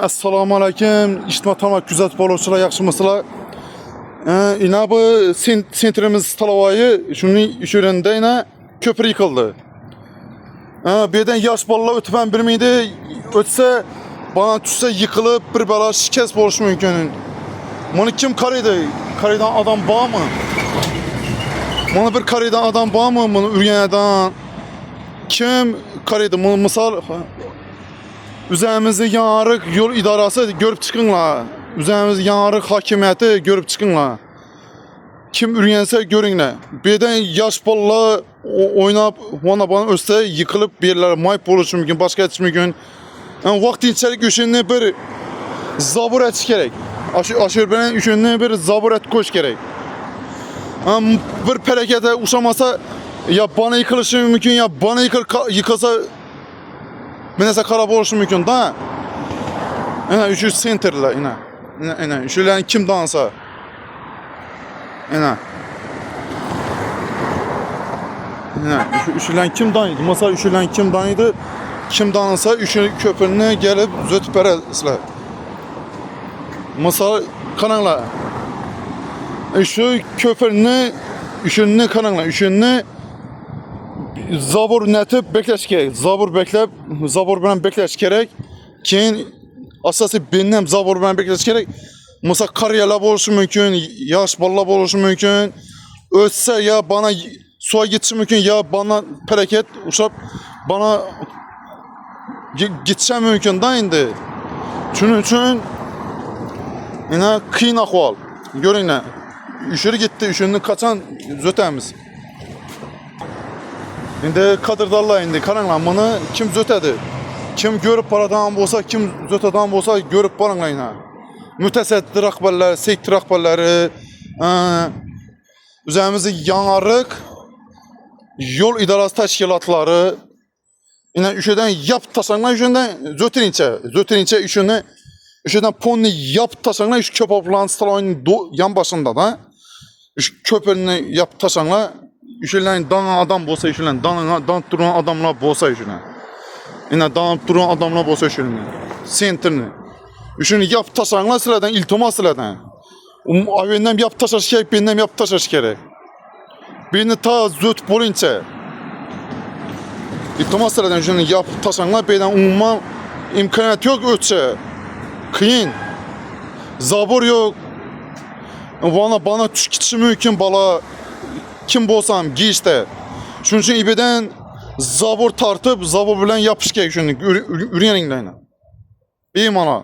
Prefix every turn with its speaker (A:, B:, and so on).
A: Assalamu alaykum. İşitma tamak güzat boluşlar, yaxşımısılar? İna bu sentrimiz Talavayı şunun işörende ina köprü yıkıldı. Birden yaş balalar ötüp ben bilmeydi. Ötse bana düşse yıkılıp bir bala şikayet boluş mümkün. Bunu kim karıydı? Karıdan adam var mı? Bana bir karıdan adam var mı? Bunu ürgeneden kim karıydı? Misal üzerimizi yanarık yol idarası görüp çıkınlar. Üzerimizi yanarık hakimiyeti görüp çıkınlar. Kim ürgense görünler. Birden yaş balla oynap ona bana öste yıkılıp bir yerlere mayıp oluşu mümkün, başka yetiş mümkün. Yani vaktinçelik üşünne bir zabur et gerek. Aşır benim üşünne bir zabur et koş gerek. Yani bir perekete uşamasa ya bana yıkılışı mümkün ya bana yıkılsa menese karab oluşu mümkün da. Yani üçü centerla yine. Üçülerin kim dansa. Yine. Üçülen kim danıydı? Mesela üçülen kim danıydı? Kim dansa üçü köprüne gelip zötüp beresler. Mesela kananla. Şu köprüne üçünü kananla. Üçünü zabur netip bekleş gerek. Zabur bilen bekleş gerek. Keyin asası benim zabur bilen bekleş gerek. Mesela kariyeler oluşu mümkün, yaş balla oluşu mümkün. Ötse ya bana suya gitsin mümkün ya bana hareket uşap bana gitse mümkün da indi. Çünkü için yine kıyın ahval. Görün ne. Üşürü gitti, üşünü kaçan zötemiz. Şimdi kadırdarla indi, karanla bunu kim zötedi? Kim görüp paradan olsa, kim zöteden olsa görüp paranla yine. Müteseddi rakberler, sekti rakberleri, üzerimizi yanarık, yol idarası teşkilatları, yine üşüden yap taşanlar üşünden zöterinçe üşüden ponni yap taşanlar üç köpaplan stalayın yan başında da, üç köpürünü yap taşanlar, üşülen dana adam bolsa üşülen, dan duran adamlar bolsa üşülen, yine dan duran adamlar bolsa üşülen, senterini. Üşünü yap taşanlar sıradan, iltimas sıradan. Ayvenden yap taşaş gerek, benden yap taşaş gerek. Birini ta zöt bolinçe. İltimas sıradan üşünü yap taşanlar, benden umuma imkaniyet yok ötçe. Kıyın. Zabur yok. Bana tüketici mümkün bala. Kim bolsam giyişte. Şunun için ibeden zabur tartıp, zabur bilen yapış gerek şunu. Ürgeninle. Bir mana.